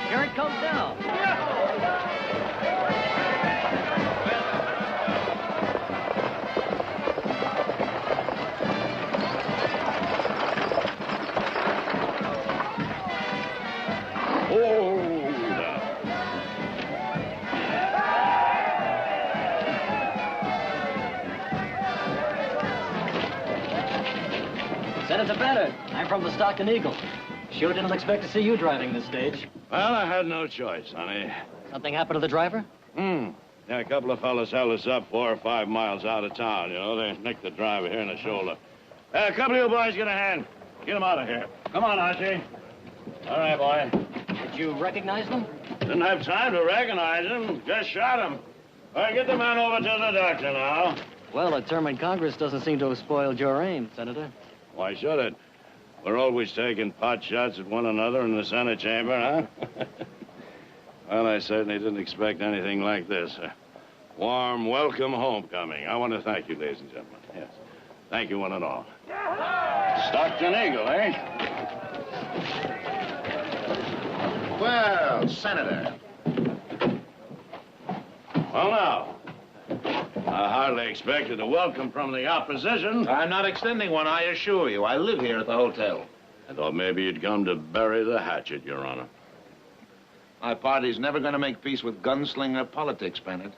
Here it comes now. Senator Bennett, I'm from the Stockton Eagle. Sure didn't expect to see you driving this stage. Well, I had no choice, honey. Something happened to the driver? Yeah, a couple of fellas held us up 4 or 5 miles out of town, you know. They nicked the driver here in the shoulder. A couple of you boys, get a hand. Get him out of here. Come on, Archie. All right, boy. Did you recognize them? Didn't have time to recognize him. Just shot him. All right, get the man over to the doctor now. Well, a term in Congress doesn't seem to have spoiled your aim, Senator. Why should it? We're always taking pot shots at one another in the Senate chamber, huh? Well, I certainly didn't expect anything like this. A warm welcome homecoming. I want to thank you, ladies and gentlemen. Yes. Thank you, one and all. Stockton Eagle, eh? Well, Senator. Well, now. I hardly expected a welcome from the opposition. I'm not extending one, I assure you. I live here at the hotel. I thought maybe you'd come to bury the hatchet, Your Honor. My party's never going to make peace with gunslinger politics, Bennett.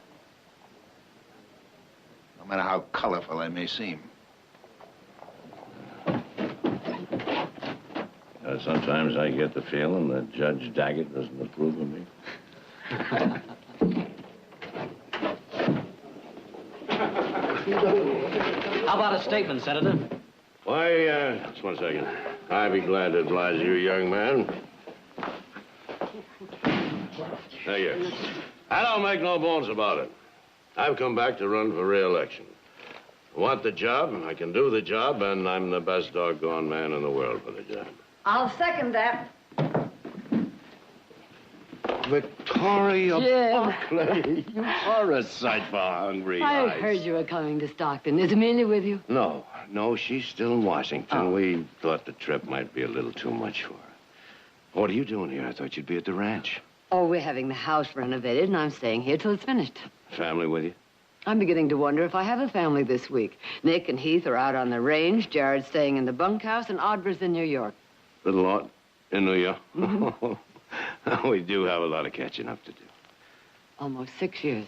No matter how colorful they may seem. Sometimes I get the feeling that Judge Daggett doesn't approve of me. How about a statement, Senator? Why, just one second. I'd be glad to oblige you, young man. Now, yes. I don't make no bones about it. I've come back to run for re-election. I want the job, I can do the job, and I'm the best doggone man in the world for the job. I'll second that. Victoria Jim. Buckley, you are a sight for hungry I eyes. heard you were coming to Stockton. Is Amelia with you? No, she's still in Washington. Oh. We thought the trip might be a little too much for her. What are you doing here? I thought you'd be at the ranch. Oh, we're having the house renovated, and I'm staying here till it's finished. Family with you? I'm beginning to wonder if I have a family this week. Nick and Heath are out on the range, Jared's staying in the bunkhouse, and Audrey's in New York. Little Aunt in New York? Mm-hmm. We do have a lot of catching up to do. Almost 6 years.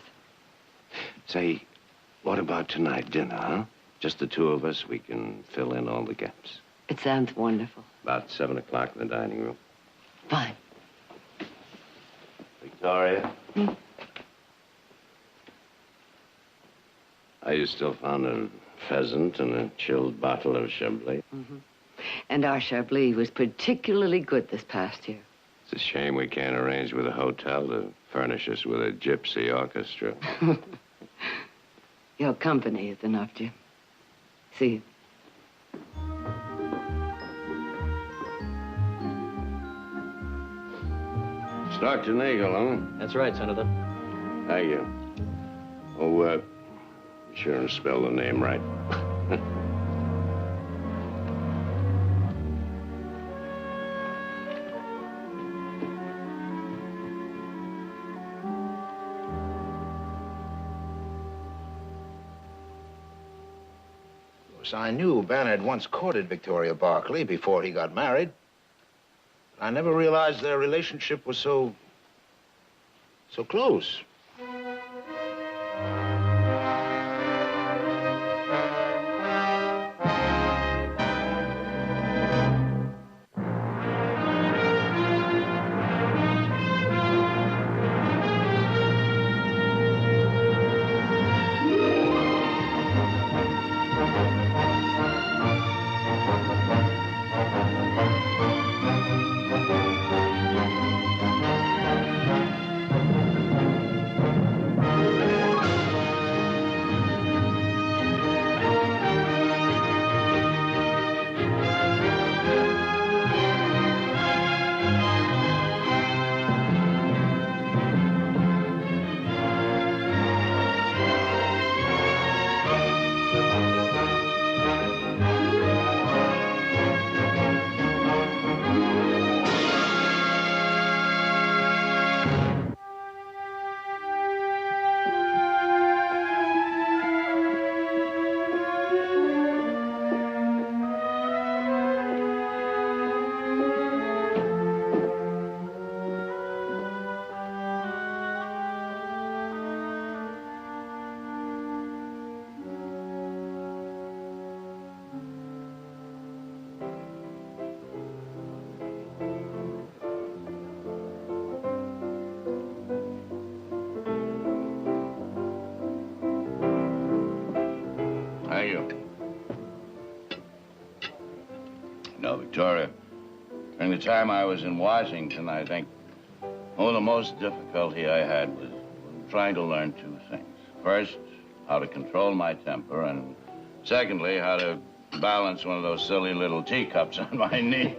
Say, what about tonight, dinner, huh? Just the two of us, we can fill in all the gaps. It sounds wonderful. About 7 o'clock in the dining room. Fine. Victoria? Are you still fond of pheasant and a chilled bottle of Chablis? Mm-hmm. And our Chablis was particularly good this past year. It's a shame we can't arrange with a hotel to furnish us with a gypsy orchestra. Your company is enough, Jim. See you. Stockton Eagle, huh? That's right, Senator. Thank you. Oh, be sure and spell the name right. I knew Ben had once courted Victoria Barkley before he got married. I never realized their relationship was so close. time I was in Washington, I think, the most difficulty I had was trying to learn two things. First, how to control my temper, and secondly, how to balance one of those silly little teacups on my knee.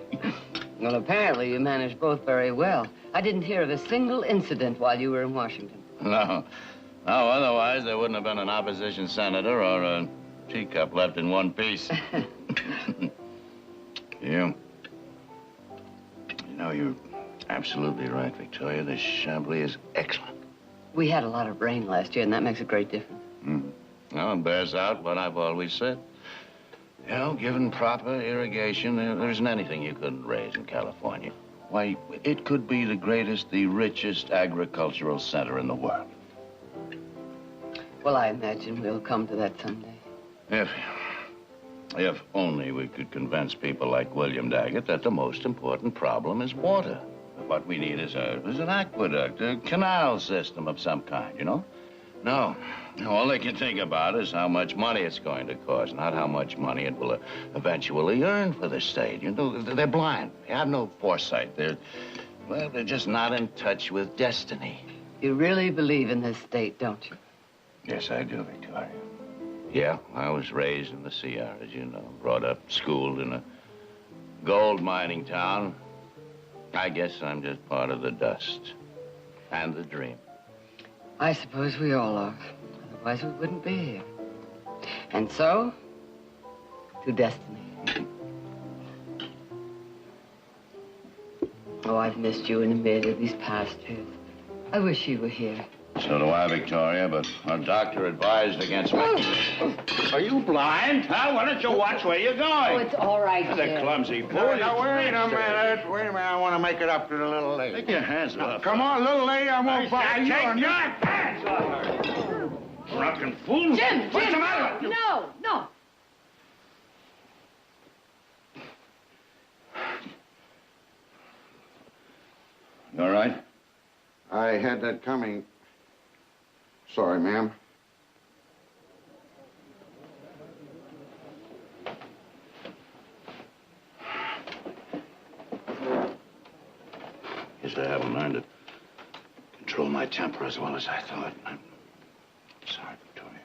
Well, apparently you managed both very well. I didn't hear of a single incident while you were in Washington. No. No, otherwise there wouldn't have been an opposition senator or a teacup left in one piece. You know, you're absolutely right, Victoria. This Chablis is excellent. We had a lot of rain last year, and that makes a great difference. Well, it bears out what I've always said. You know, given proper irrigation, there isn't anything you couldn't raise in California. Why, it could be the greatest, the richest agricultural center in the world. Well, I imagine we'll come to that someday. If only we could convince people like William Daggett that the most important problem is water. What we need is an aqueduct, a canal system of some kind, you know? No, all they can think about is how much money it's going to cost, not how much money it will eventually earn for the state. You know, they're blind. They have no foresight. They're just not in touch with destiny. You really believe in this state, don't you? Yes, I do, Victoria. Yeah, I was raised in the Sierras, you know, brought up, schooled in a gold mining town. I guess I'm just part of the dust and the dream. I suppose we all are. Otherwise, we wouldn't be here. And so, to destiny. Oh, I've missed you and Amelia these past years. I wish you were here. So do I, Victoria, but our doctor advised against making it. Are you blind? Huh? Why don't you watch where you're going? Oh, it's all right, The Jim. clumsy fool. Now, wait a minute. Wait a minute. I want to make it up to the little lady. Take your hands off. Come on, little lady. I won't buy you. Take your hands off her. Drunken fool. Jim, What's the matter with you? No. You all right? I had that coming. Sorry, ma'am. Guess I haven't learned to control my temper as well as I thought. I'm sorry, Victoria.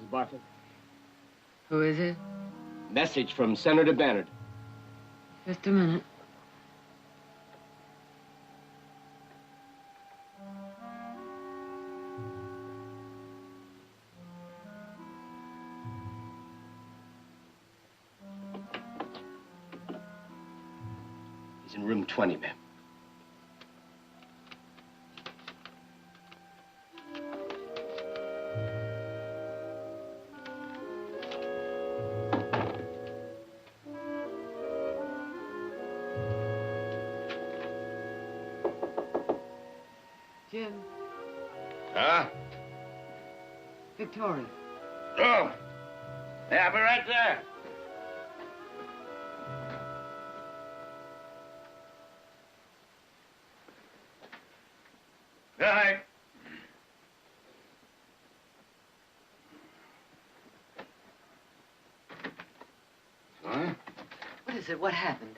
Bartlett. Who is it? Message from Senator Bannard. Just a minute. He's in room 20, ma'am. Jim. Huh? Victoria. Oh. Yeah, I'll be right there. Good night. is it? What happened?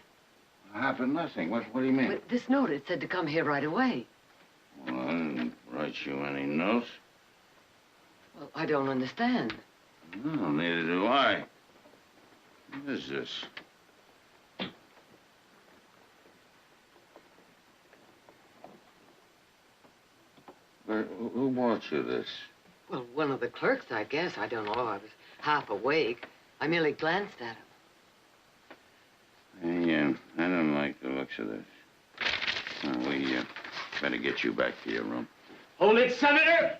Happened nothing. What do you mean? Well, this note, it said to come here right away. Well, I didn't write you any notes. Well, I don't understand. No, neither do I. What is this? Who brought you this? Well, one of the clerks, I guess. I don't know. I was half awake. I merely glanced at him. Hey, I don't like the looks of this. We better get you back to your room. Hold it, Senator!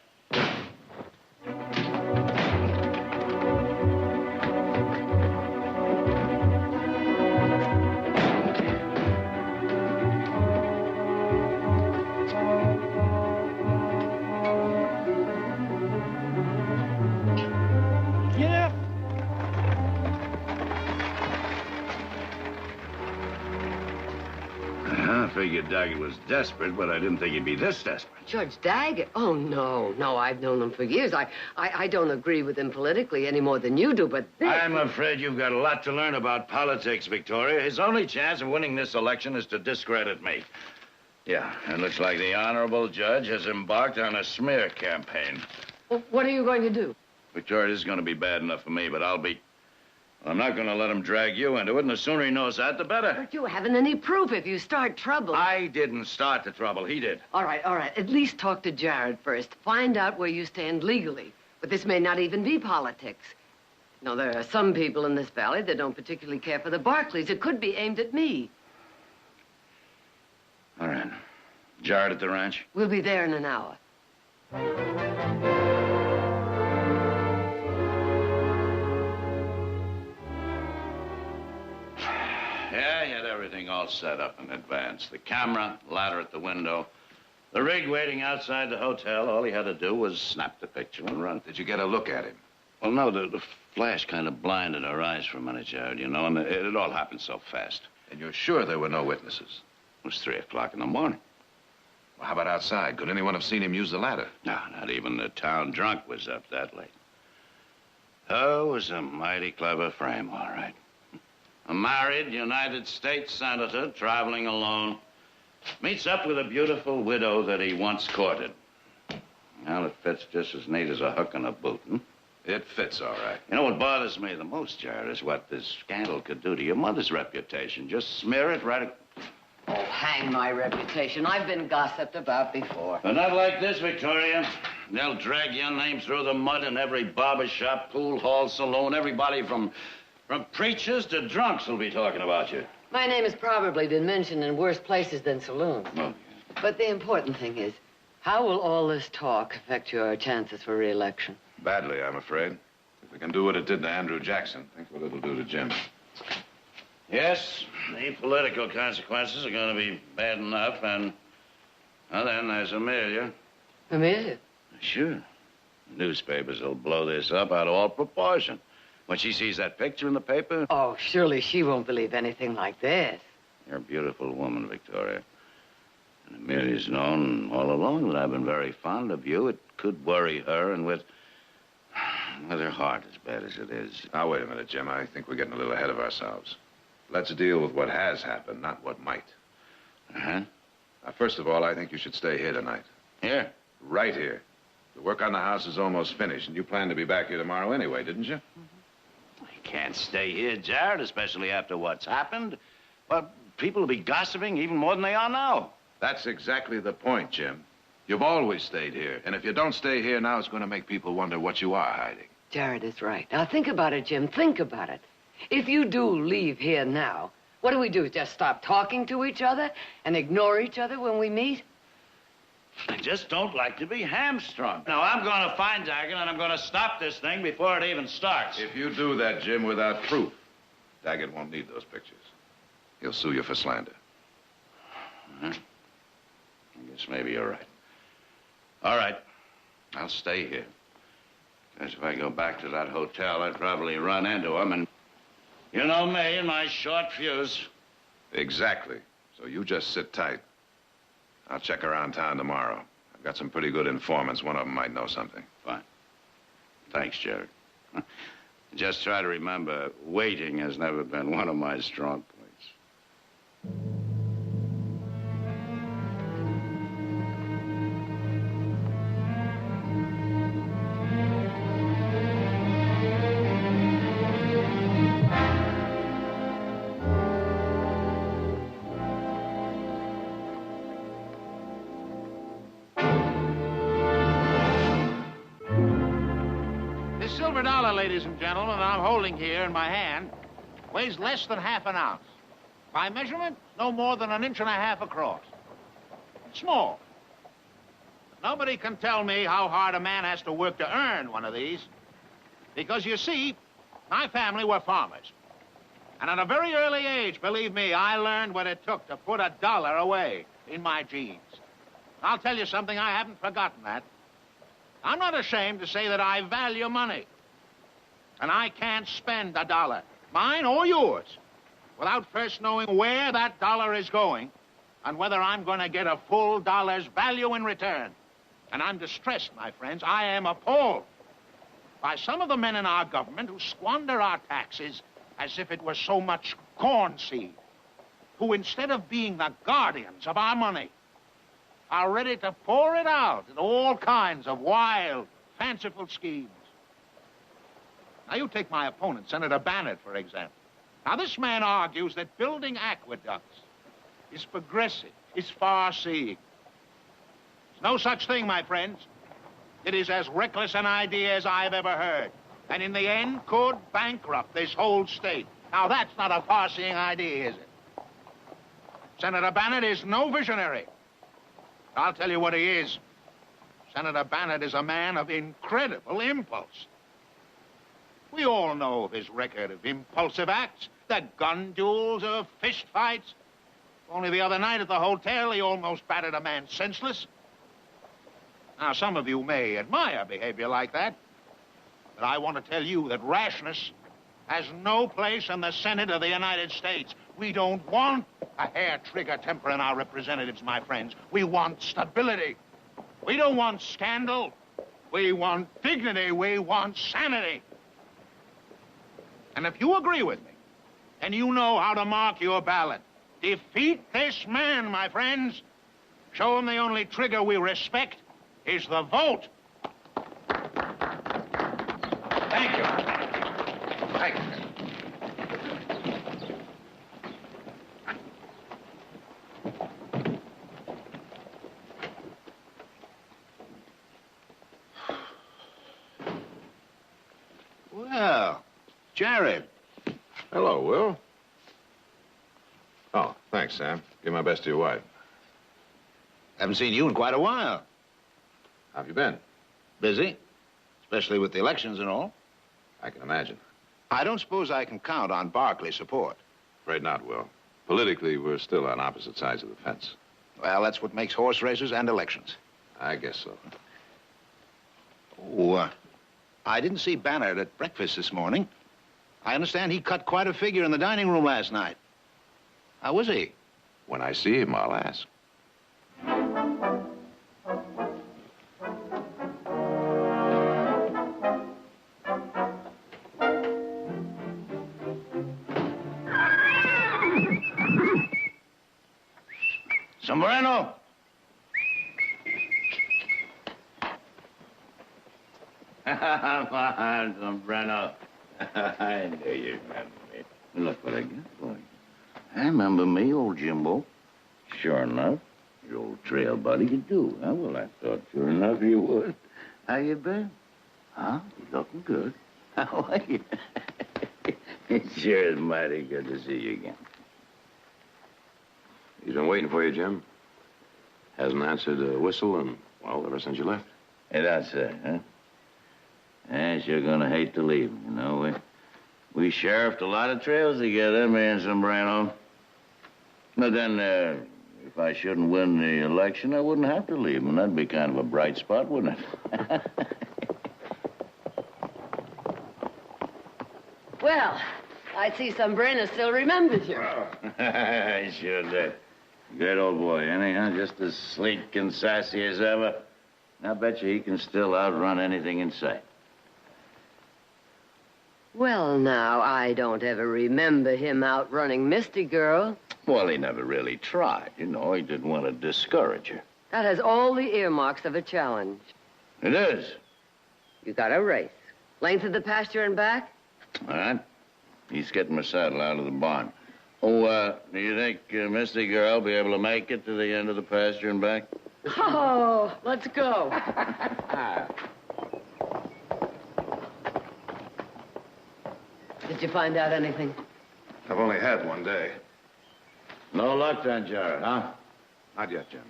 I figured Daggett was desperate, but I didn't think he'd be this desperate. Judge Daggett? Oh, no. No, I've known him for years. I don't agree with him politically any more than you do, but this... I'm afraid you've got a lot to learn about politics, Victoria. His only chance of winning this election is to discredit me. Yeah, it looks like the honorable judge has embarked on a smear campaign. Well, what are you going to do? Victoria, this is going to be bad enough for me, but I'm not going to let him drag you into it, and the sooner he knows that, the better. But you haven't any proof. If you start trouble... I didn't start the trouble. He did. All right. At least talk to Jared first. Find out where you stand legally. But this may not even be politics. No, there are some people in this valley that don't particularly care for the Barclays. It could be aimed at me. All right. Jared at the ranch? We'll be there in an hour. Yeah, he had everything all set up in advance. The camera, ladder at the window, the rig waiting outside the hotel. All he had to do was snap the picture and run. Did you get a look at him? Well, no, the flash kind of blinded our eyes for a minute, Jared, you know, and it all happened so fast. And you're sure there were no witnesses? It was 3 o'clock in the morning. Well, how about outside? Could anyone have seen him use the ladder? No, not even the town drunk was up that late. Oh, it was a mighty clever frame, all right. A married United States senator traveling alone meets up with a beautiful widow that he once courted. Well, it fits just as neat as a hook in a boot, hmm? It fits, all right. You know what bothers me the most, Jared, is what this scandal could do to your mother's reputation. Just smear it right... Oh, hang my reputation. I've been gossiped about before. But not like this, Victoria. They'll drag your name through the mud in every barber shop, pool hall, saloon. Everybody from preachers to drunks will be talking about you. My name has probably been mentioned in worse places than saloons. Oh, But the important thing is, how will all this talk affect your chances for re-election? Badly, I'm afraid. If we can do what it did to Andrew Jackson, think what it'll do to Jim. yes, the political consequences are going to be bad enough, and well, then there's Amelia. Amelia? Sure. Newspapers will blow this up out of all proportion. When she sees that picture in the paper... Oh, surely she won't believe anything like this. You're a beautiful woman, Victoria. And Amelia's known all along that I've been very fond of you. It could worry her, and with her heart as bad as it is. Now, wait a minute, Jim. I think we're getting a little ahead of ourselves. Let's deal with what has happened, not what might. Uh-huh. Now, first of all, I think you should stay here tonight. Here? Right here. The work on the house is almost finished, and you planned to be back here tomorrow anyway, didn't you? I can't stay here, Jared, especially after what's happened. Well, people will be gossiping even more than they are now. That's exactly the point, Jim. You've always stayed here, and if you don't stay here now, it's going to make people wonder what you are hiding. Jared is right. Now, think about it, Jim. Think about it. If you do leave here now, what do? Just stop talking to each other and ignore each other when we meet? I just don't like to be hamstrung. Now, I'm going to find Daggett, and I'm going to stop this thing before it even starts. If you do that, Jim, without proof, Daggett won't need those pictures. He'll sue you for slander. I guess maybe you're right. All right. I'll stay here. Because if I go back to that hotel, I'd probably run into him, and you know me and my short fuse. Exactly. So you just sit tight. I'll check around town tomorrow. I've got some pretty good informants. One of them might know something. Fine. Thanks, Jared. Just try to remember, waiting has never been one of my strong points. This silver dollar, ladies and gentlemen, I'm holding here in my hand, weighs less than half an ounce. By measurement, no more than 1.5 inches across. It's small. But nobody can tell me how hard a man has to work to earn one of these. Because, you see, my family were farmers. And at a very early age, believe me, I learned what it took to put a dollar away in my jeans. I'll tell you something, I haven't forgotten that. I'm not ashamed to say that I value money. And I can't spend a dollar, mine or yours, without first knowing where that dollar is going and whether I'm going to get a full dollar's value in return. And I'm distressed, my friends. I am appalled by some of the men in our government who squander our taxes as if it was so much corn seed, who instead of being the guardians of our money, are ready to pour it out in all kinds of wild, fanciful schemes. Now, you take my opponent, Senator Bannon, for example. Now, this man argues that building aqueducts is progressive, is far-seeing. There's no such thing, my friends. It is as reckless an idea as I've ever heard, and in the end could bankrupt this whole state. Now, that's not a far-seeing idea, is it? Senator Bannon is no visionary. I'll tell you what he is. Senator Bannon is a man of incredible impulse. We all know of his record of impulsive acts, the gun duels, fist fights. Only the other night at the hotel, he almost battered a man senseless. Now, some of you may admire behavior like that, but I want to tell you that rashness has no place in the Senate of the United States. We don't want a hair-trigger temper in our representatives, my friends. We want stability. We don't want scandal. We want dignity. We want sanity. And if you agree with me, and you know how to mark your ballot, defeat this man, my friends. Show him the only trigger we respect is the vote. Thank you. Thank you. Well, Jared. Hello, Will. Oh, thanks, Sam. Give my best to your wife. Haven't seen you in quite a while. How have you been? Busy, especially with the elections and all. I can imagine. I don't suppose I can count on Barkley's support. Afraid not, Will. Politically, we're still on opposite sides of the fence. Well, that's what makes horse races and elections. I guess so. Oh, I didn't see Bannard at breakfast this morning. I understand he cut quite a figure in the dining room last night. How was he? When I see him, I'll ask. Sombrero. Sombrero. I knew you'd remember me. Look what I got for you. I remember me, old Jimbo. Sure enough, your old trail buddy, you do. Huh? Well, I thought sure enough you would. How you been? Huh? You looking good. How are you? It sure is mighty good to see you again. He's been waiting for you, Jim. Hasn't answered a whistle and, well, ever since you left. Hey, that's it, huh? Yeah, sure gonna hate to leave him, you know. We sheriffed a lot of trails together, me and Sombrero. But then, if I shouldn't win the election, I wouldn't have to leave him. That'd be kind of a bright spot, wouldn't it? Well, I see Sombrero still remembers you. I sure did. Great old boy, anyhow, just as sleek and sassy as ever. I bet you he can still outrun anything in sight. Well, now, I don't ever remember him outrunning Misty Girl. Well, he never really tried. You know, he didn't want to discourage her. That has all the earmarks of a challenge. It is. You got a race. Length of the pasture and back? All right. He's getting my saddle out of the barn. Oh, do you think Misty Girl will be able to make it to the end of the pasture and back? Oh, let's go. Did you find out anything? I've only had one day. No luck then, Jared, huh? Not yet, Jim.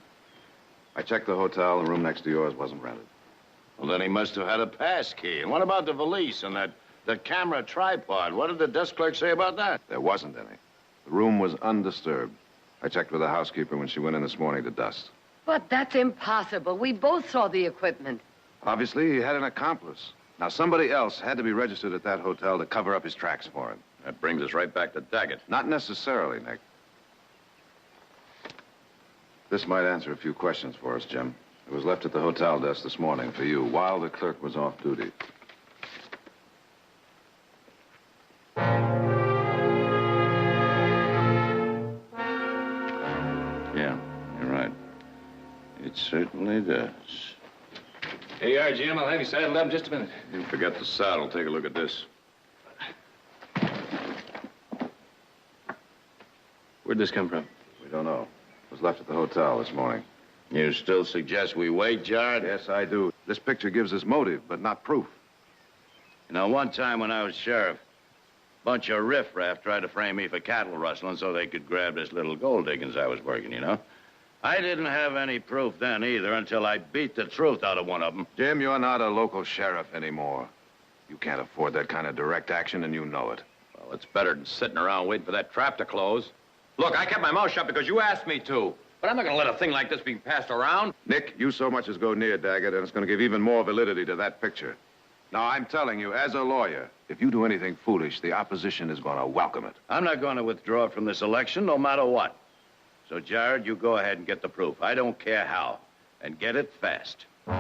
I checked the hotel. The room next to yours wasn't rented. Well, then he must have had a pass key. And what about the valise and the camera tripod? What did the desk clerk say about that? There wasn't any. The room was undisturbed. I checked with the housekeeper when she went in this morning to dust. But that's impossible. We both saw the equipment. Obviously, he had an accomplice. Now, somebody else had to be registered at that hotel to cover up his tracks for him. That brings us right back to Daggett. Not necessarily, Nick. This might answer a few questions for us, Jim. It was left at the hotel desk this morning for you while the clerk was off duty. Yeah, you're right. It certainly does. Here you are, Jim. I'll have you saddled up in just a minute. You forget the saddle. Take a look at this. Where'd this come from? We don't know. It was left at the hotel this morning. You still suggest we wait, Jared? Yes, I do. This picture gives us motive, but not proof. You know, one time when I was sheriff, a bunch of riffraff tried to frame me for cattle rustling so they could grab this little gold diggings I was working, you know? I didn't have any proof then either until I beat the truth out of one of them. Jim, you're not a local sheriff anymore. You can't afford that kind of direct action, and you know it. Well, it's better than sitting around waiting for that trap to close. Look, I kept my mouth shut because you asked me to. But I'm not going to let a thing like this be passed around. Nick, you so much as go near Daggett, and it's going to give even more validity to that picture. Now, I'm telling you, as a lawyer, if you do anything foolish, the opposition is going to welcome it. I'm not going to withdraw from this election no matter what. So, Jared, you go ahead and get the proof. I don't care how. And get it fast. Come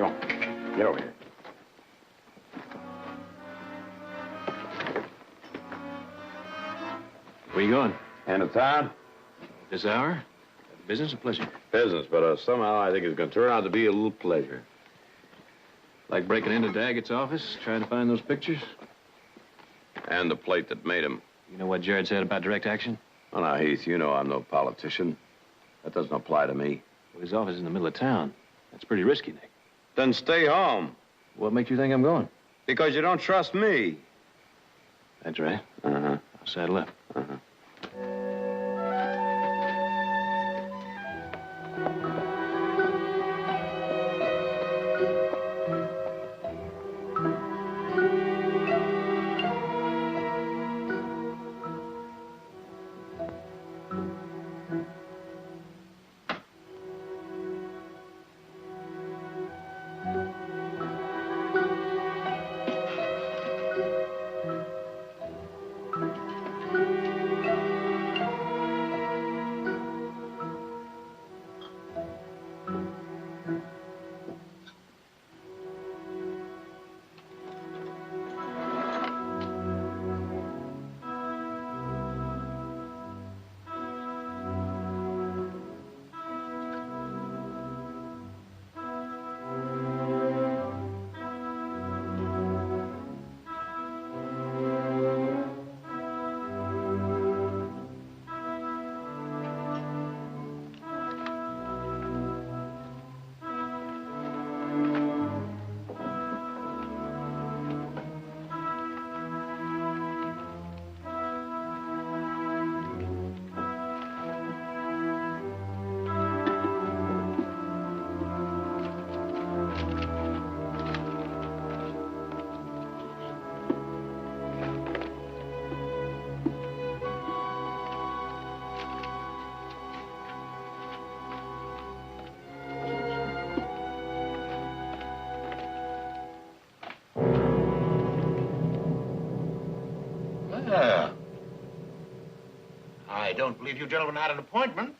on. Get over here. Where you going? Into town? This hour? Business or pleasure? Business, but somehow I think it's going to turn out to be a little pleasure. Like breaking into Daggett's office, trying to find those pictures? And the plate that made him. You know what Jared said about direct action? Oh, now, Heath, you know I'm no politician. That doesn't apply to me. Well, his office is in the middle of town. That's pretty risky, Nick. Then stay home. What makes you think I'm going? Because you don't trust me. That's right. Uh-huh. I'll saddle up. Uh-huh. I don't believe you gentlemen had an appointment.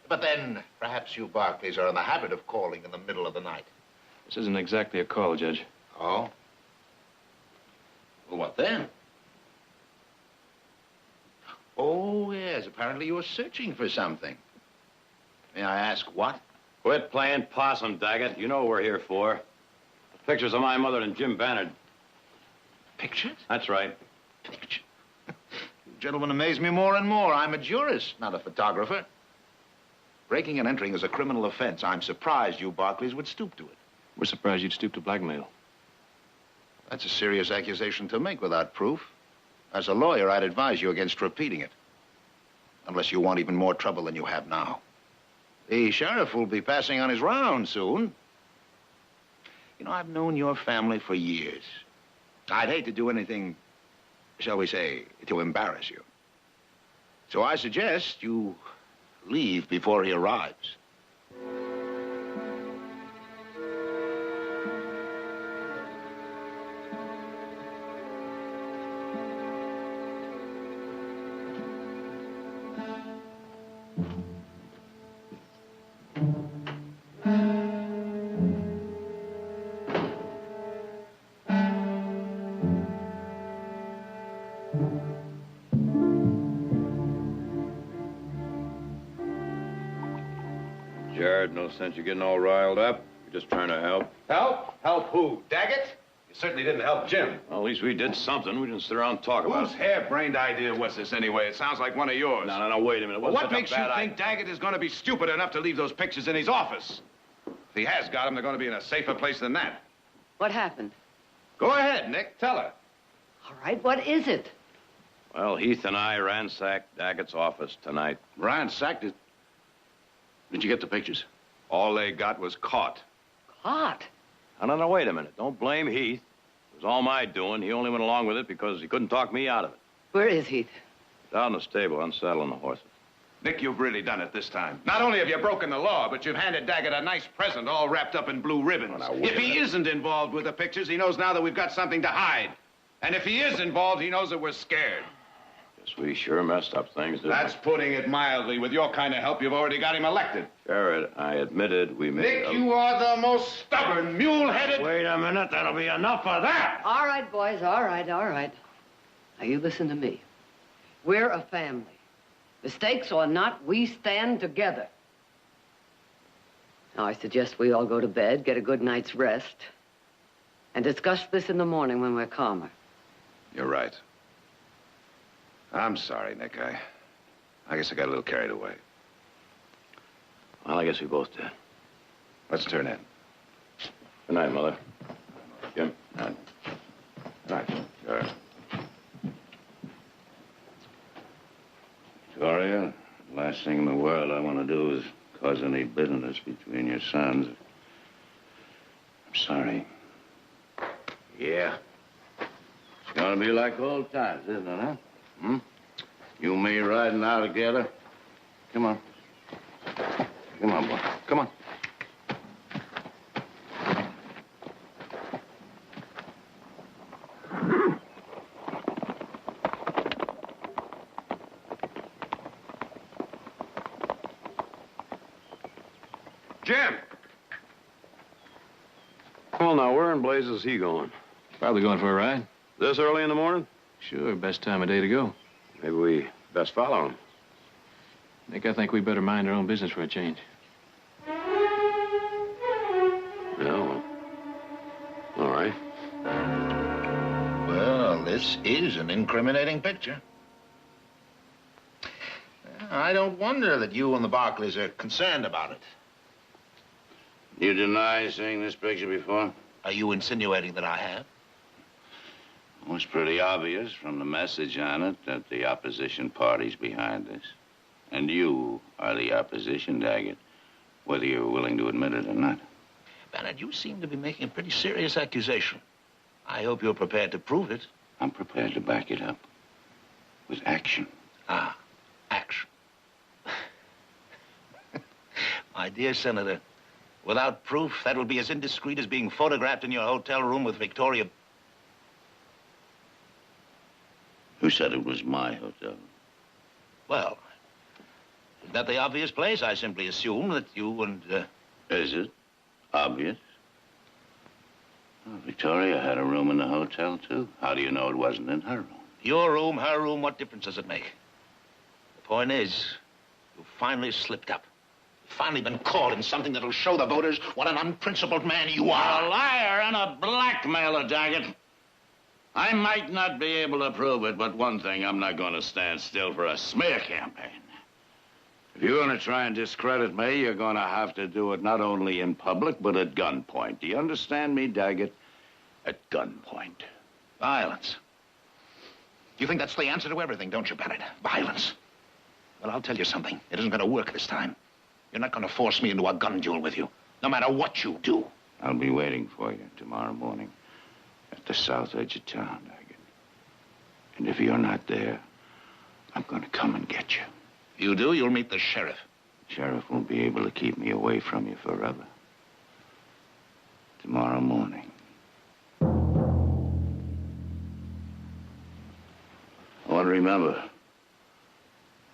But then, perhaps you Barclays are in the habit of calling in the middle of the night. This isn't exactly a call, Judge. Oh? Well, what then? Oh, yes. Apparently you were searching for something. May I ask what? Quit playing possum, Daggett. You know what we're here for. The pictures of my mother and Jim Bannard. Pictures? That's right. Pictures? You gentlemen amaze me more and more. I'm a jurist, not a photographer. Breaking and entering is a criminal offense. I'm surprised you Barclays would stoop to it. We're surprised you'd stoop to blackmail. That's a serious accusation to make without proof. As a lawyer, I'd advise you against repeating it. Unless you want even more trouble than you have now. The sheriff will be passing on his round soon. You know, I've known your family for years. I'd hate to do anything, shall we say, to embarrass you. So I suggest you leave before he arrives. Jared, no sense you getting all riled up. We're just trying to help. Help? Help who? Daggett? You certainly didn't help Jim. Well, at least we did something. We didn't sit around and talk about Whose it. harebrained idea was this anyway? It sounds like one of yours. No, wait a minute. It Well, wasn't what such makes a you bad think Daggett is going to be stupid enough to leave those pictures in his office? If he has got them, they're going to be in a safer place than that. What happened? Go ahead, Nick. Tell her. All right, what is it? Well, Heath and I ransacked Daggett's office tonight. Ransacked it. Did you get the pictures? All they got was caught. Caught? No, wait a minute. Don't blame Heath. It was all my doing. He only went along with it because he couldn't talk me out of it. Where is Heath? Down in the stable, unsaddling the horses. Nick, you've really done it this time. Not only have you broken the law, but you've handed Daggett a nice present all wrapped up in blue ribbons. Oh, now, wait If he isn't involved with the pictures, he knows now that we've got something to hide. And if he is involved, he knows that we're scared. Guess we sure messed up things, didn't That's putting it mildly. With your kind of help, you've already got him elected. we? Jared, I admitted we made Nick, you are the most stubborn, mule-headed... Wait a minute. That'll be enough of that. All right, boys, all right. Now, you listen to me. We're a family. Mistakes or not, we stand together. Now, I suggest we all go to bed, get a good night's rest, and discuss this in the morning when we're calmer. You're right. I'm sorry, Nick. I guess I got a little carried away. Well, I guess we both did. Let's turn in. Good night, Mother. Jim. Night. Night. Jared. Victoria, the last thing in the world I want to do is cause any bitterness between your sons. I'm sorry. Yeah. It's gonna be like old times, isn't it, huh? Hmm? You and me riding out together. Come on. Come on, boy. Come on. Jim! Well, now, where in blazes is he going? Probably going for a ride. This early in the morning? Sure, best time of day to go. Maybe we best follow him. Nick, I think we better mind our own business for a change. Yeah, well, all right. Well, this is an incriminating picture. I don't wonder that you and the Barclays are concerned about it. You deny seeing this picture before? Are you insinuating that I have? Well, it's pretty obvious from the message on it that the opposition party's behind this. And you are the opposition, Daggett, whether you're willing to admit it or not. Bernard, you seem to be making a pretty serious accusation. I hope you're prepared to prove it. I'm prepared to back it up with action. Ah, action. My dear Senator, without proof, that will be as indiscreet as being photographed in your hotel room with Victoria... Who said it was my hotel? Well, isn't that the obvious place? I simply assume that you and, Is it obvious? Well, Victoria had a room in the hotel, too. How do you know it wasn't in her room? Your room, her room, what difference does it make? The point is, you've finally slipped up. You've finally been caught in something that'll show the voters what an unprincipled man you are. A liar and a blackmailer, Daggett. I might not be able to prove it, but one thing, I'm not going to stand still for a smear campaign. If you're going to try and discredit me, you're going to have to do it not only in public, but at gunpoint. Do you understand me, Daggett? At gunpoint. Violence. You think that's the answer to everything, don't you, Bennett? Violence. Well, I'll tell you something. It isn't going to work this time. You're not going to force me into a gun duel with you, no matter what you do. I'll be waiting for you tomorrow morning at the south edge of town, Daggett. And if you're not there, I'm going to come and get you. You do, you'll meet the sheriff. Sheriff won't be able to keep me away from you forever. Tomorrow morning. I want to remember,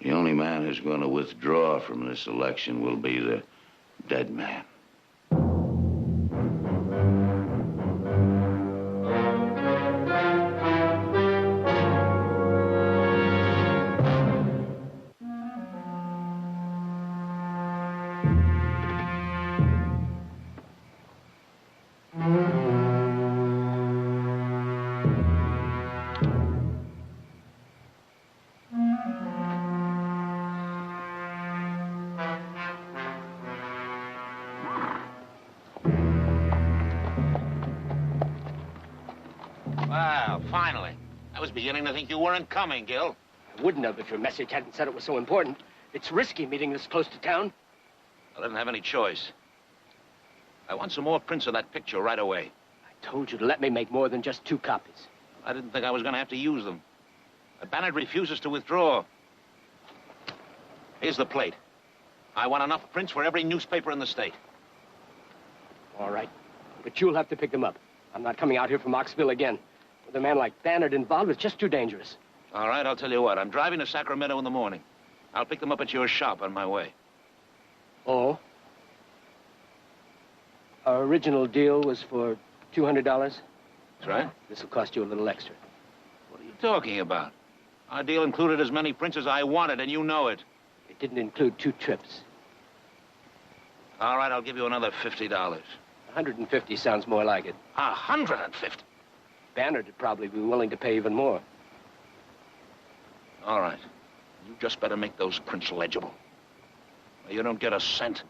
the only man who's going to withdraw from this election will be the dead man. Well, finally. I was beginning to think you weren't coming, Gil. I wouldn't have if your message hadn't said it was so important. It's risky meeting this close to town. I didn't have any choice. I want some more prints of that picture right away. I told you to let me make more than just 2 copies. I didn't think I was going to have to use them. But Bannard refuses to withdraw. Here's the plate. I want enough prints for every newspaper in the state. All right. But you'll have to pick them up. I'm not coming out here from Oxville again. With a man like Bannard involved, it's just too dangerous. All right, I'll tell you what. I'm driving to Sacramento in the morning. I'll pick them up at your shop on my way. Oh? Our original deal was for $200. That's right. This will cost you a little extra. What are you talking about? Our deal included as many prints as I wanted, and you know it. It didn't include 2 trips. All right, I'll give you another $50. 150 sounds more like it. 150? Bannard would probably be willing to pay even more. All right. You just better make those prints legible. Or you don't get a cent.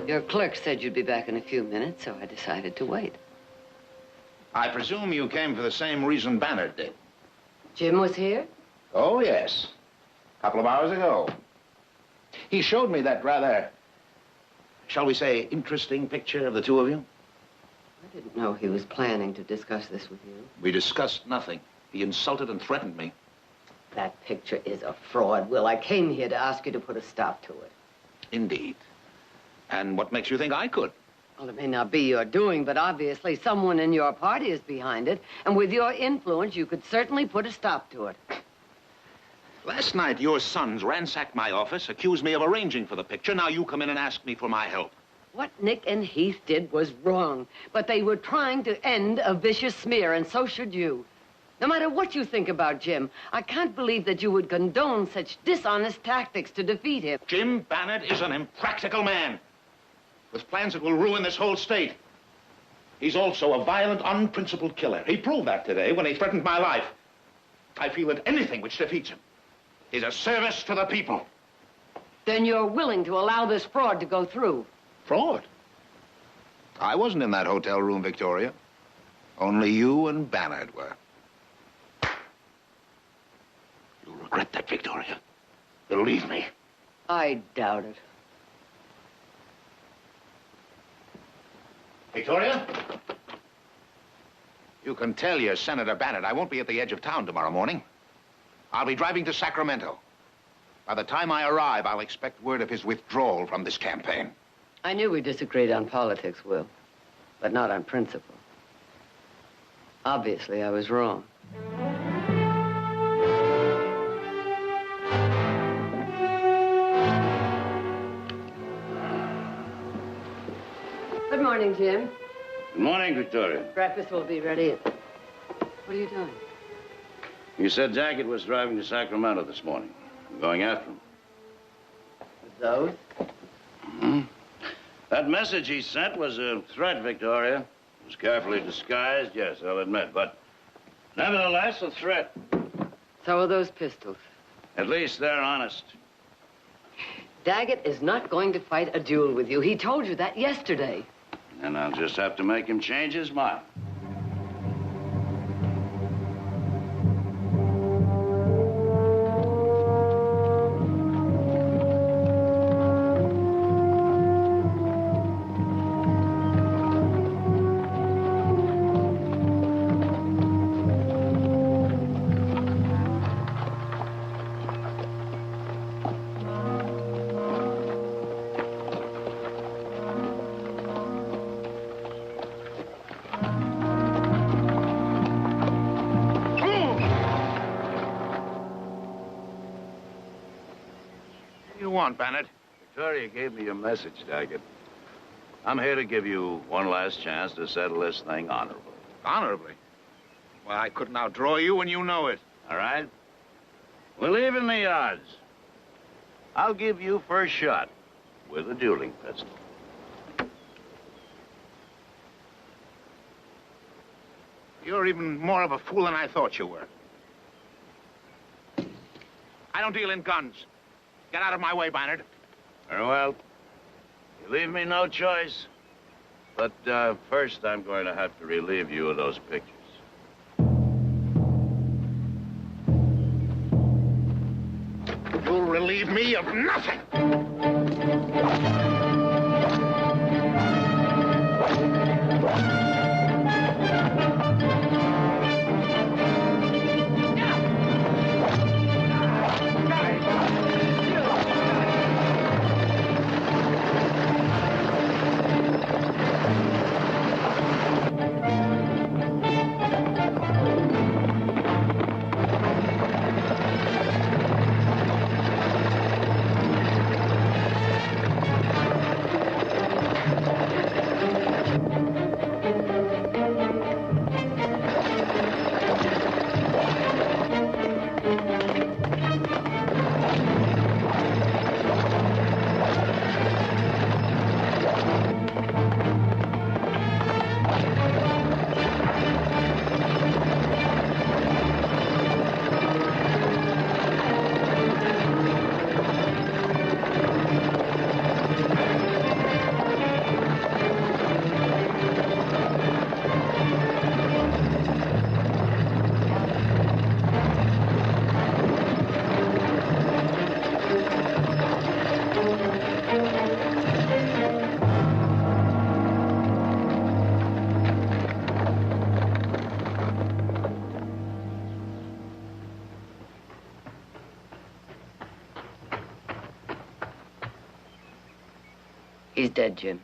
Your clerk said you'd be back in a few minutes, so I decided to wait. I presume you came for the same reason Bannard did. Jim was here? Oh, yes. A couple of hours ago. He showed me that rather, shall we say, interesting picture of the 2 of you. I didn't know he was planning to discuss this with you. We discussed nothing. He insulted and threatened me. That picture is a fraud, Will. I came here to ask you to put a stop to it. Indeed. And what makes you think I could? Well, it may not be your doing, but obviously someone in your party is behind it. And with your influence, you could certainly put a stop to it. Last night, your sons ransacked my office, accused me of arranging for the picture. Now you come in and ask me for my help. What Nick and Heath did was wrong, but they were trying to end a vicious smear, and so should you. No matter what you think about Jim, I can't believe that you would condone such dishonest tactics to defeat him. Jim Bannard is an impractical man with plans that will ruin this whole state. He's also a violent, unprincipled killer. He proved that today when he threatened my life. I feel that anything which defeats him is a service to the people. Then you're willing to allow this fraud to go through. Fraud? I wasn't in that hotel room, Victoria. Only you and Bannard were. You'll regret that, Victoria. Believe me. I doubt it. Victoria? You can tell your Senator Bannard I won't be at the edge of town tomorrow morning. I'll be driving to Sacramento. By the time I arrive, I'll expect word of his withdrawal from this campaign. I knew we disagreed on politics, Will, but not on principle. Obviously, I was wrong. Good morning, Jim. Good morning, Victoria. Breakfast will be ready. What are you doing? You said Daggett was driving to Sacramento this morning. I'm going after him. Those? Mm-hmm. That message he sent was a threat, Victoria. It was carefully disguised, yes, I'll admit, but nevertheless, a threat. So are those pistols. At least they're honest. Daggett is not going to fight a duel with you. He told you that yesterday. And I'll just have to make him change his mind. Bannard? Victoria gave me your message, Daggett. I'm here to give you one last chance to settle this thing honorably. Honorably? Well, I couldn't outdraw you, and you know it. All right? We'll even the odds. I'll give you first shot with a dueling pistol. You're even more of a fool than I thought you were. I don't deal in guns. Get out of my way, Bannard. Very well. You leave me no choice. But first, I'm going to have to relieve you of those pictures. You'll relieve me of nothing. He's dead, Jim.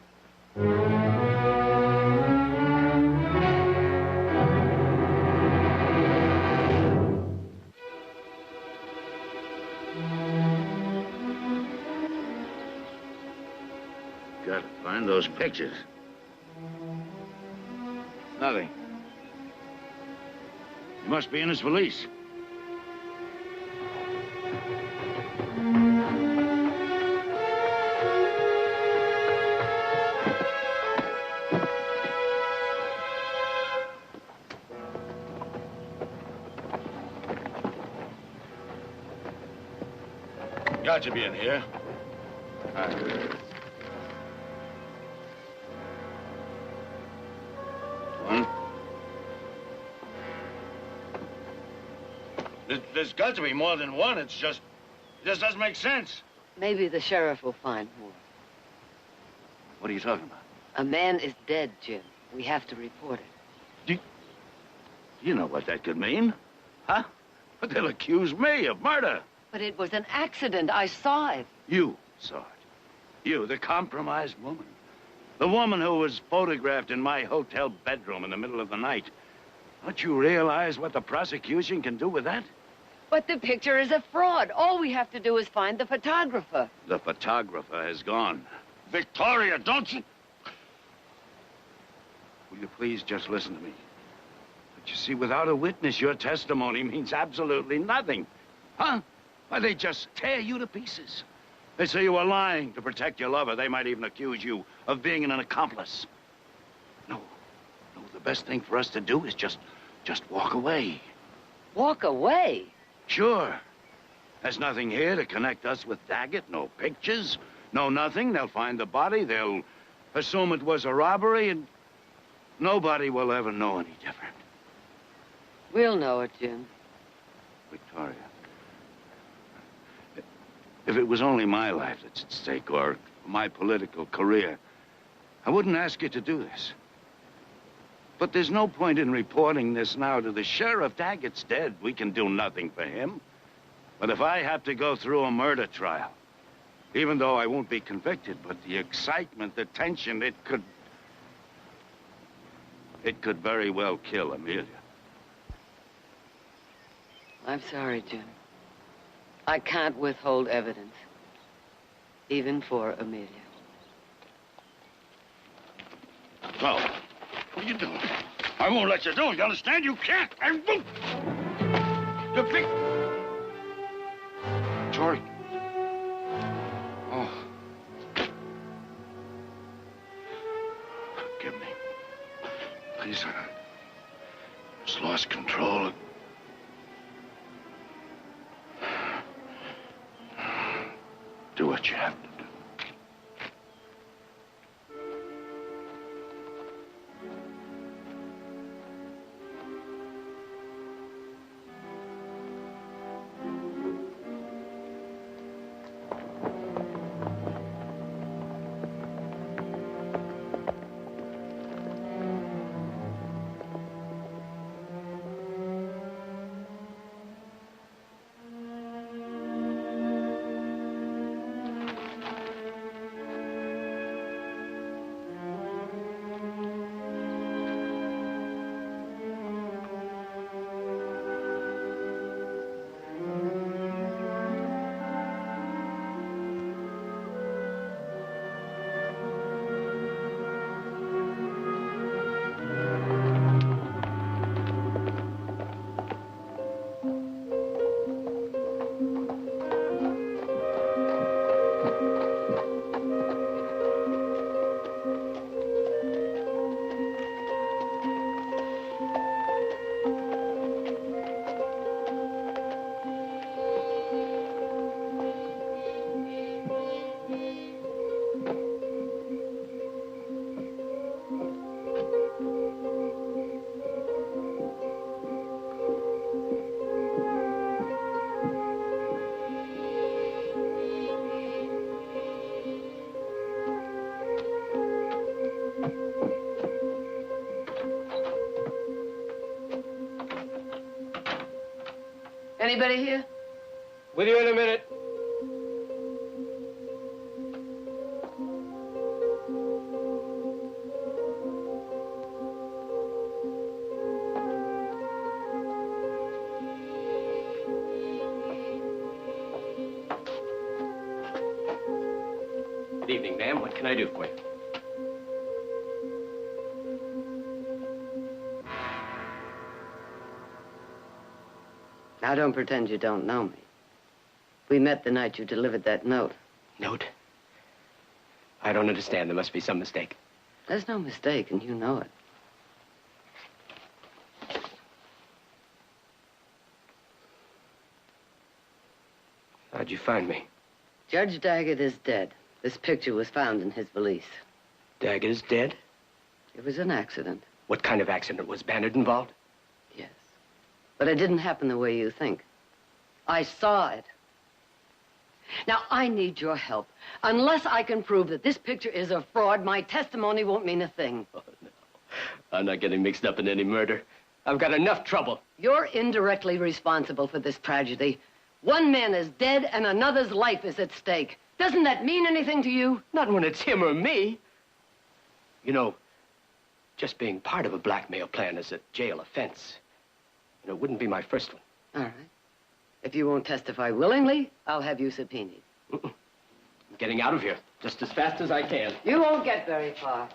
Gotta find those pictures. Nothing. He must be in his valise. got to be in here. One. There's got to be more than one. It just doesn't make sense. Maybe the sheriff will find more. What are you talking about? A man is dead, Jim. We have to report it. You know what that could mean, huh? But they'll accuse me of murder. But it was an accident. I saw it. You saw it. You, the compromised woman. The woman who was photographed in my hotel bedroom in the middle of the night. Don't you realize what the prosecution can do with that? But the picture is a fraud. All we have to do is find the photographer. The photographer has gone. Victoria, don't you? Will you please just listen to me? But you see, without a witness, your testimony means absolutely nothing. Huh? Why, they just tear you to pieces. They say you were lying to protect your lover. They might even accuse you of being an accomplice. No, the best thing for us to do is just walk away. Walk away? Sure. There's nothing here to connect us with Daggett. No pictures, no nothing. They'll find the body. They'll assume it was a robbery, and nobody will ever know any different. We'll know it, Jim. Victoria, if it was only my life that's at stake, or my political career, I wouldn't ask you to do this. But there's no point in reporting this now to the sheriff. Daggett's dead. We can do nothing for him. But if I have to go through a murder trial, even though I won't be convicted, but the excitement, the tension, it could very well kill Amelia. I'm sorry, Jim. I can't withhold evidence, even for Amelia. Well, what are you doing? I won't let you do it. You understand? You can't. I won't. You think... Tori. Oh. Forgive me. Please, I just lost control. Do what you have to do. Anybody here? With you in a minute. Good evening, ma'am. What can I do for you? Now, don't pretend you don't know me. We met the night you delivered that note. Note? I don't understand. There must be some mistake. There's no mistake, and you know it. How'd you find me? Judge Daggett is dead. This picture was found in his valise. Daggett is dead? It was an accident. What kind of accident? Was Bannard involved? Yes. But it didn't happen the way you think. I saw it. Now, I need your help. Unless I can prove that this picture is a fraud, my testimony won't mean a thing. Oh, no. I'm not getting mixed up in any murder. I've got enough trouble. You're indirectly responsible for this tragedy. One man is dead and another's life is at stake. Doesn't that mean anything to you? Not when it's him or me. You know, just being part of a blackmail plan is a jail offense. And it wouldn't be my first one. All right. If you won't testify willingly, I'll have you subpoenaed. I'm getting out of here just as fast as I can. You won't get very far.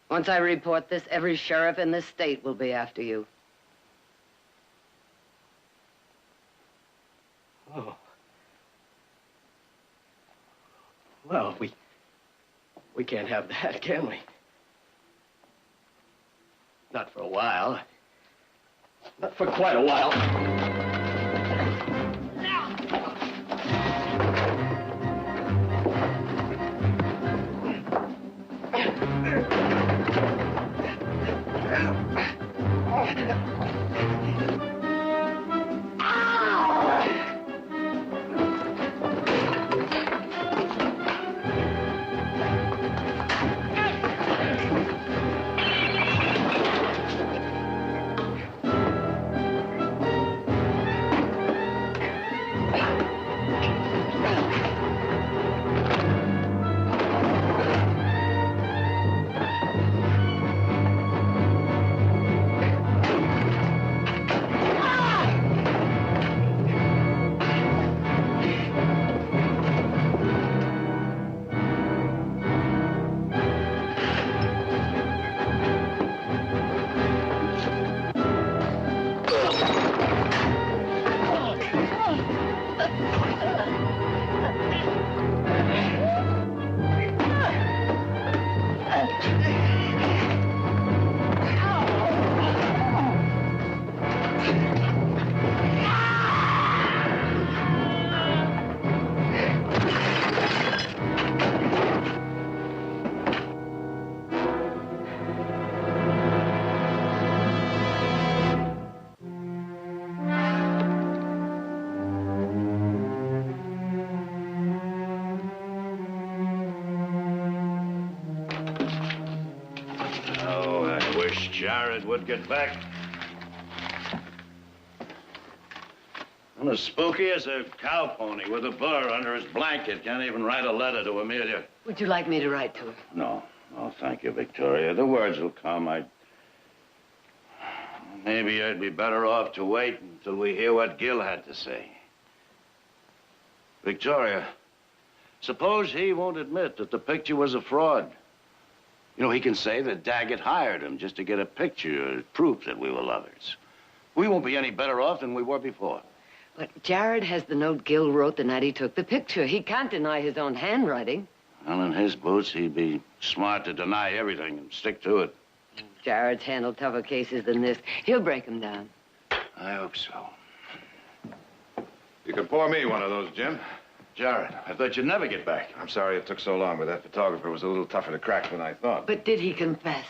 Once I report this, every sheriff in this state will be after you. Oh. Well, we can't have that, can we? Not for a while. Not for quite a while. Jared would get back. I'm as spooky as a cow pony with a burr under his blanket. Can't even write a letter to Amelia. Would you like me to write to her? No, thank you, Victoria. The words will come. Maybe I'd be better off to wait until we hear what Gil had to say. Victoria, suppose he won't admit that the picture was a fraud. You know, he can say that Daggett hired him just to get a picture or proof that we were lovers. We won't be any better off than we were before. But Jared has the note Gil wrote the night he took the picture. He can't deny his own handwriting. Well, in his boots, he'd be smart to deny everything and stick to it. Jared's handled tougher cases than this. He'll break them down. I hope so. You can pour me one of those, Jim. Jared, I thought you'd never get back. I'm sorry it took so long, but that photographer was a little tougher to crack than I thought. But did he confess?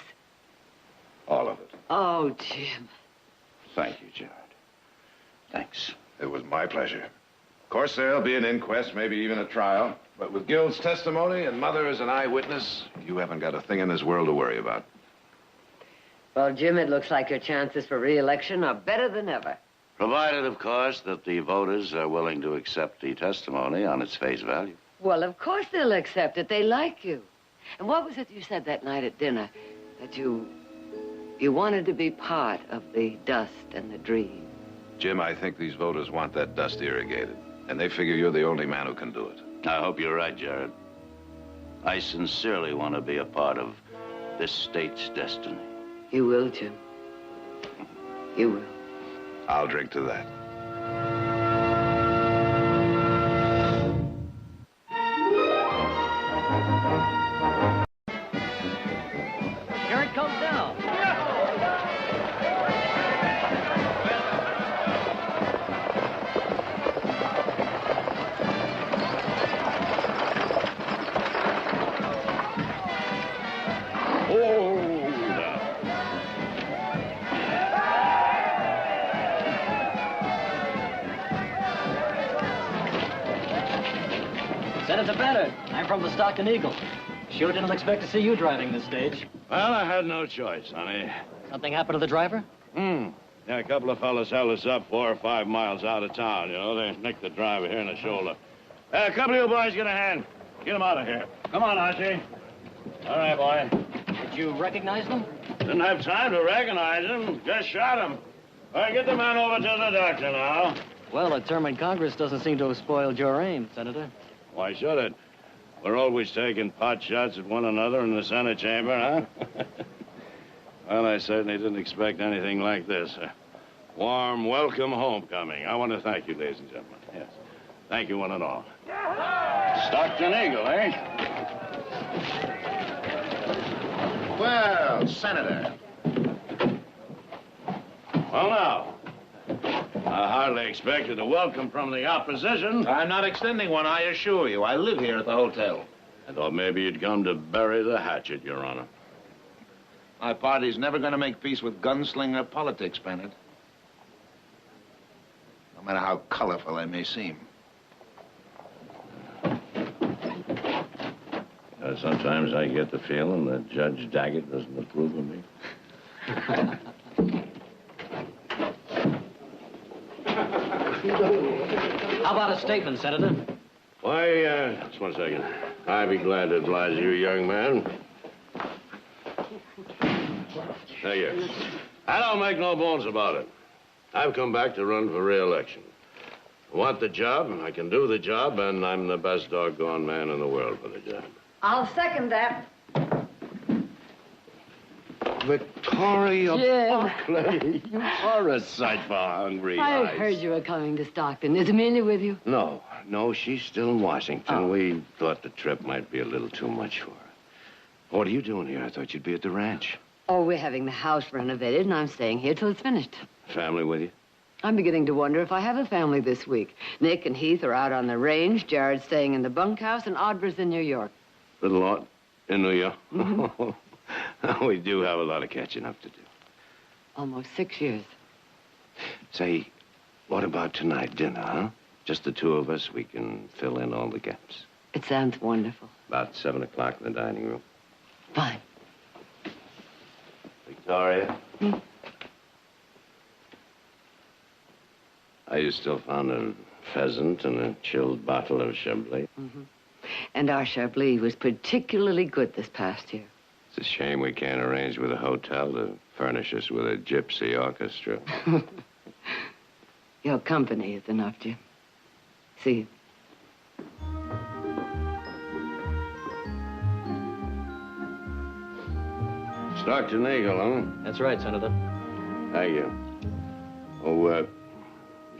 All of it. Oh, Jim. Thank you, Jared. Thanks. It was my pleasure. Of course, there'll be an inquest, maybe even a trial. But with Gil's testimony and Mother as an eyewitness, you haven't got a thing in this world to worry about. Well, Jim, it looks like your chances for re-election are better than ever. Provided, of course, that the voters are willing to accept the testimony on its face value. Well, of course they'll accept it. They like you. And what was it you said that night at dinner? That you wanted to be part of the dust and the dream. Jim, I think these voters want that dust irrigated. And they figure you're the only man who can do it. I hope you're right, Jared. I sincerely want to be a part of this state's destiny. You will, Jim. You will. I'll drink to that. Here it comes now. Senator Banner, I'm from the Stockton Eagle. Sure didn't expect to see you driving this stage. Well, I had no choice, honey. Something happened to the driver? Yeah, a couple of fellas held us up 4 or 5 miles out of town, you know. They nicked the driver here in the shoulder. A couple of you boys get a hand. Get him out of here. Come on, Archie. All right, boy. Did you recognize them? Didn't have time to recognize him. Just shot him. All right, get the man over to the doctor now. Well, a term in Congress doesn't seem to have spoiled your aim, Senator. Why should it? We're always taking pot shots at one another in the Senate chamber, huh? Well, I certainly didn't expect anything like this. A warm welcome homecoming. I want to thank you, ladies and gentlemen. Yes. Thank you, one and all. Stockton Eagle, eh? Well, Senator. Well, now, I hardly expected a welcome from the opposition. I'm not extending one, I assure you. I live here at the hotel. I thought maybe you'd come to bury the hatchet, Your Honor. My party's never going to make peace with gunslinger politics, Bennett. No matter how colorful they may seem. Sometimes I get the feeling that Judge Daggett doesn't approve of me. How about a statement, Senator? Why, just one second. I'd be glad to oblige you, young man. Now, here. I don't make no bones about it. I've come back to run for re-election. I want the job, I can do the job, and I'm the best doggone man in the world for the job. I'll second that. Victoria Jim. Buckley, you are a sight for hungry I eyes. heard you were coming to Stockton. Is Amelia with you? No, she's still in Washington. Oh. We thought the trip might be a little too much for her. What are you doing here? I thought you'd be at the ranch. Oh, we're having the house renovated, and I'm staying here till it's finished. Family with you? I'm beginning to wonder if I have a family this week. Nick and Heath are out on the range, Jared's staying in the bunkhouse, and Audra's in New York. Little Aunt in New York? Mhm. We do have a lot of catching up to do. Almost 6 years. Say, what about tonight, dinner, huh? Just the two of us, we can fill in all the gaps. It sounds wonderful. About 7 o'clock in the dining room. Fine. Victoria? Are you still fond of pheasant and a chilled bottle of Chablis? Mm-hmm. And our Chablis was particularly good this past year. It's a shame we can't arrange with a hotel to furnish us with a gypsy orchestra. Your company is enough, Jim. See you. Stockton Eagle, huh? That's right, Senator. Thank you. Oh, be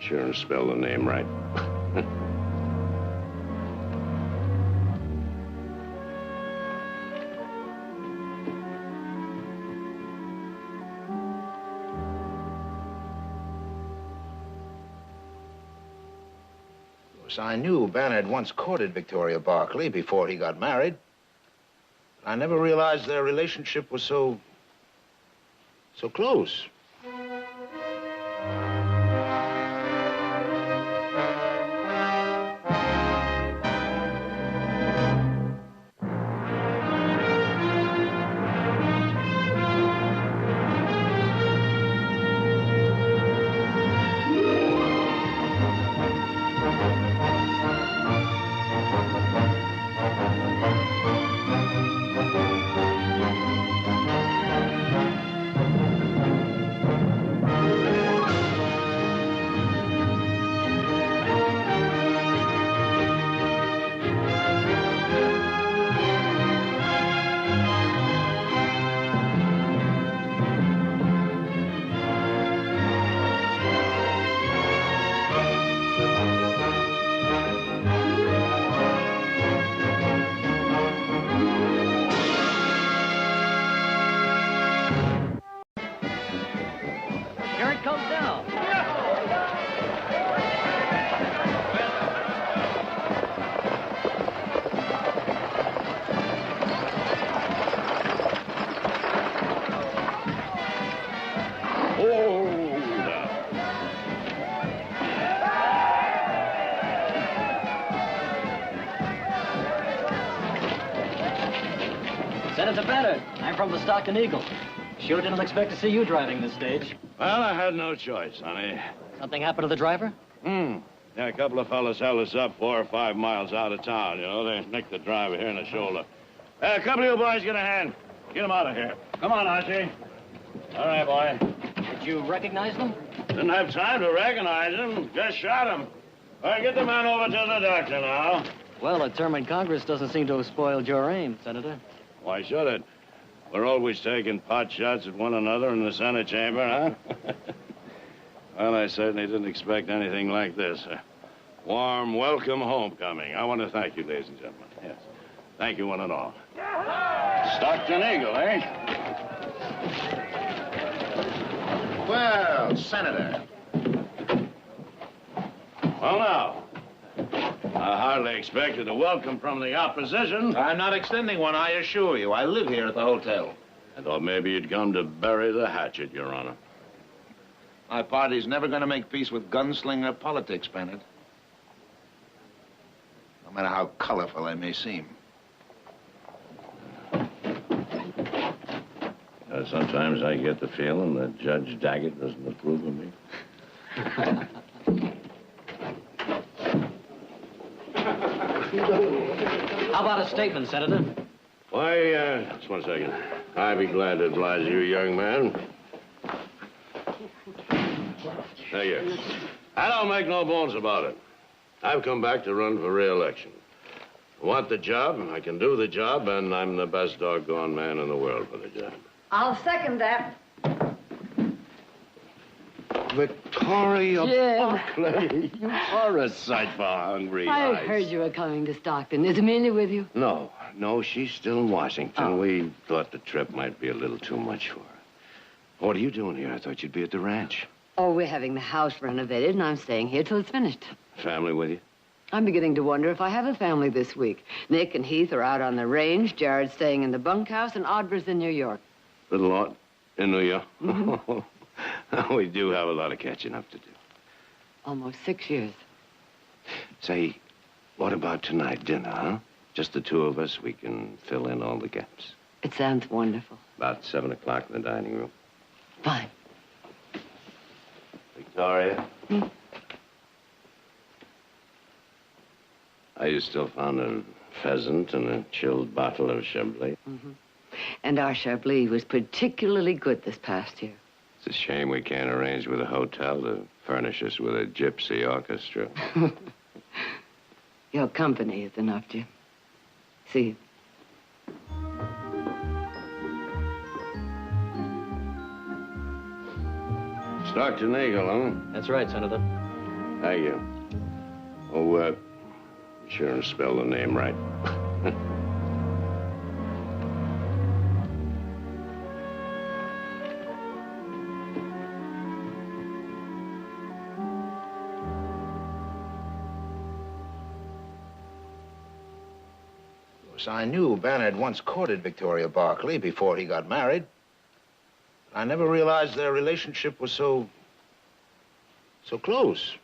sure and spell the name right. I knew Banner had once courted Victoria Barkley before he got married. I never realized their relationship was so close. Senator Banner, I'm from the Stockton Eagle. Sure didn't expect to see you driving this stage. Well, I had no choice, honey. Something happened to the driver? Yeah, a couple of fellas held us up 4 or 5 miles out of town, you know. They nicked the driver here in the shoulder. A couple of you boys get a hand. Get him out of here. Come on, Archie. All right, boy. Did you recognize them? Didn't have time to recognize him. Just shot him. All right, get the man over to the doctor now. Well, a term in Congress doesn't seem to have spoiled your aim, Senator. Why should it? We're always taking pot shots at one another in the Senate chamber, huh? Well, I certainly didn't expect anything like this. A warm welcome homecoming. I want to thank you, ladies and gentlemen. Yes. Thank you, one and all. Stockton Eagle, eh? Well, Senator. Well, now, I hardly expected a welcome from the opposition. I'm not extending one, I assure you. I live here at the hotel. I thought maybe you'd come to bury the hatchet, Your Honor. My party's never going to make peace with gunslinger politics, Bennett. No matter how colorful they may seem. Sometimes I get the feeling that Judge Daggett doesn't approve of me. How about a statement, Senator? Why, just one second. I'd be glad to oblige you, young man. Now, here. I don't make no bones about it. I've come back to run for re-election. I want the job, I can do the job, and I'm the best doggone man in the world for the job. I'll second that. Victoria Yeah. Buckley, you are a sight for hungry I eyes. heard you were coming to Stockton. Is Amelia with you? No, she's still in Washington. Oh. We thought the trip might be a little too much for her. What are you doing here? I thought you'd be at the ranch. Oh, we're having the house renovated, and I'm staying here till it's finished. Family with you? I'm beginning to wonder if I have a family this week. Nick and Heath are out on the range, Jared's staying in the bunkhouse, and Audrey's in New York. Little lot in New York? Mm-hmm. We do have a lot of catching up to do. Almost 6 years. Say, what about tonight, dinner, huh? Just the two of us, we can fill in all the gaps. It sounds wonderful. About 7 o'clock in the dining room. Fine. Victoria? You still found a pheasant and a chilled bottle of Chablis. Mm-hmm. And our Chablis was particularly good this past year. It's a shame we can't arrange with a hotel to furnish us with a gypsy orchestra. Your company is enough, Jim. See you. Stockton Eagle, huh? That's right, Senator. Thank you. Oh, be sure and spell the name right. So I knew Banner had once courted Victoria Barkley before he got married. I never realized their relationship was so close.